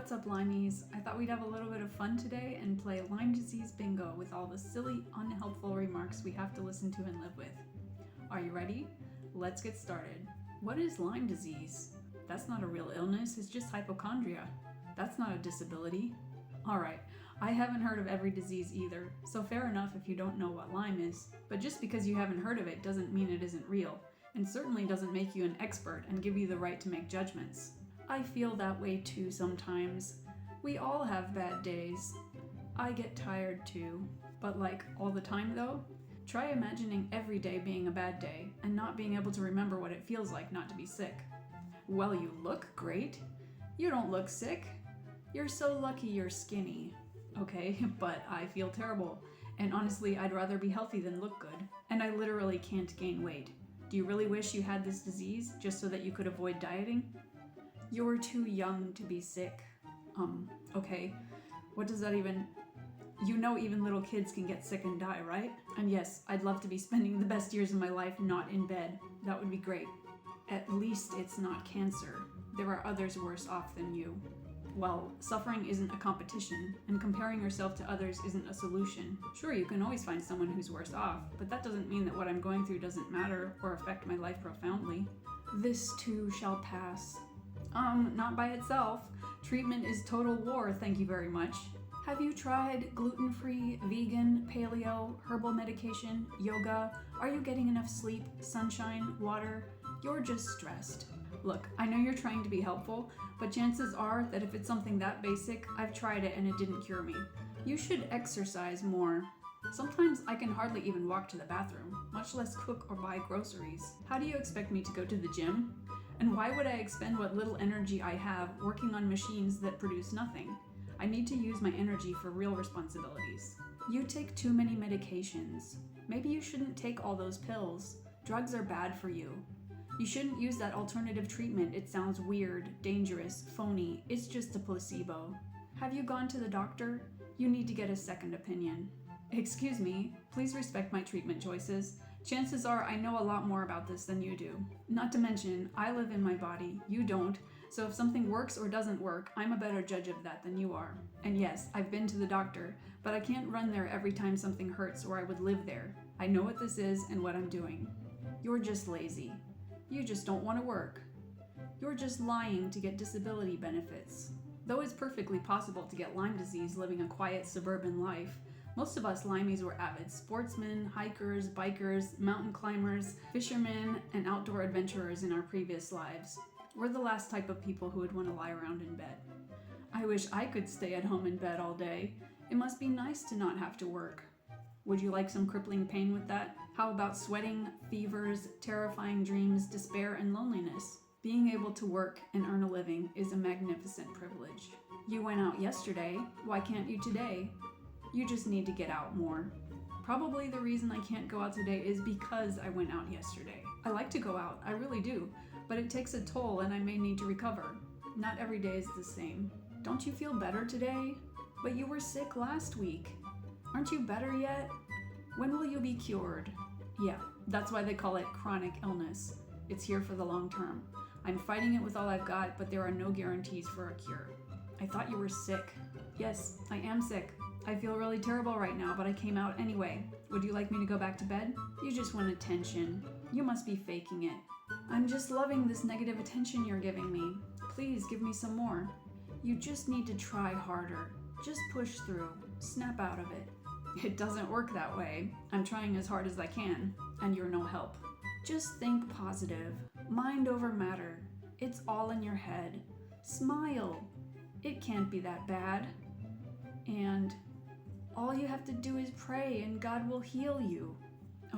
What's up, Limeys? I thought we'd have a little bit of fun today and play Lyme disease bingo with all the silly, unhelpful remarks we have to listen to and live with. Are you ready? Let's get started. What is Lyme disease? That's not a real illness, it's just hypochondria. That's not a disability. Alright, I haven't heard of every disease either, so fair enough if you don't know what Lyme is. But just because you haven't heard of it doesn't mean it isn't real, and certainly doesn't make you an expert and give you the right to make judgments. I feel that way too sometimes. We all have bad days. I get tired too. But like all the time though? Try imagining every day being a bad day and not being able to remember what it feels like not to be sick. Well, you look great. You don't look sick. You're so lucky you're skinny. Okay, but I feel terrible. And honestly, I'd rather be healthy than look good. And I literally can't gain weight. Do you really wish you had this disease just so that you could avoid dieting? You're too young to be sick. Okay. What does that even... You know even little kids can get sick and die, right? And yes, I'd love to be spending the best years of my life not in bed. That would be great. At least it's not cancer. There are others worse off than you. Well, suffering isn't a competition, and comparing yourself to others isn't a solution. Sure, you can always find someone who's worse off, but that doesn't mean that what I'm going through doesn't matter or affect my life profoundly. This too shall pass. Not by itself. Treatment is total war, thank you very much. Have you tried gluten-free, vegan, paleo, herbal medication, yoga? Are you getting enough sleep, sunshine, water? You're just stressed. Look, I know you're trying to be helpful, but chances are that if it's something that basic, I've tried it and it didn't cure me. You should exercise more. Sometimes I can hardly even walk to the bathroom, much less cook or buy groceries. How do you expect me to go to the gym? And why would I expend what little energy I have working on machines that produce nothing? I need to use my energy for real responsibilities. You take too many medications. Maybe you shouldn't take all those pills. Drugs are bad for you. You shouldn't use that alternative treatment. It sounds weird, dangerous, phony. It's just a placebo. Have you gone to the doctor? You need to get a second opinion. Excuse me, please respect my treatment choices. Chances are I know a lot more about this than you do. Not to mention, I live in my body, you don't, so if something works or doesn't work, I'm a better judge of that than you are. And yes, I've been to the doctor, but I can't run there every time something hurts or I would live there. I know what this is and what I'm doing. You're just lazy. You just don't want to work. You're just lying to get disability benefits. Though it's perfectly possible to get Lyme disease living a quiet suburban life, most of us Limeys were avid sportsmen, hikers, bikers, mountain climbers, fishermen, and outdoor adventurers in our previous lives. We're the last type of people who would want to lie around in bed. I wish I could stay at home in bed all day. It must be nice to not have to work. Would you like some crippling pain with that? How about sweating, fevers, terrifying dreams, despair, and loneliness? Being able to work and earn a living is a magnificent privilege. You went out yesterday, why can't you today? You just need to get out more. Probably the reason I can't go out today is because I went out yesterday. I like to go out, I really do, but it takes a toll and I may need to recover. Not every day is the same. Don't you feel better today? But you were sick last week. Aren't you better yet? When will you be cured? Yeah, that's why they call it chronic illness. It's here for the long term. I'm fighting it with all I've got, but there are no guarantees for a cure. I thought you were sick. Yes, I am sick. I feel really terrible right now, but I came out anyway. Would you like me to go back to bed? You just want attention. You must be faking it. I'm just loving this negative attention you're giving me. Please give me some more. You just need to try harder. Just push through. Snap out of it. It doesn't work that way. I'm trying as hard as I can, and you're no help. Just think positive. Mind over matter. It's all in your head. Smile. It can't be that bad. And all you have to do is pray and God will heal you.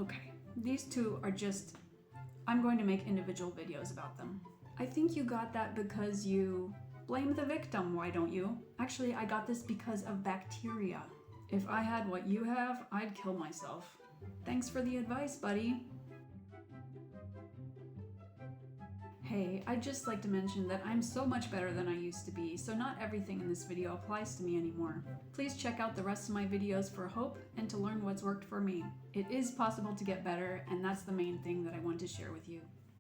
Okay, these two are just... I'm going to make individual videos about them. I think you got that because you... Blame the victim, why don't you? Actually, I got this because of bacteria. If I had what you have, I'd kill myself. Thanks for the advice, buddy. Hey, I'd just like to mention that I'm so much better than I used to be, so not everything in this video applies to me anymore. Please check out the rest of my videos for hope and to learn what's worked for me. It is possible to get better, and that's the main thing that I want to share with you.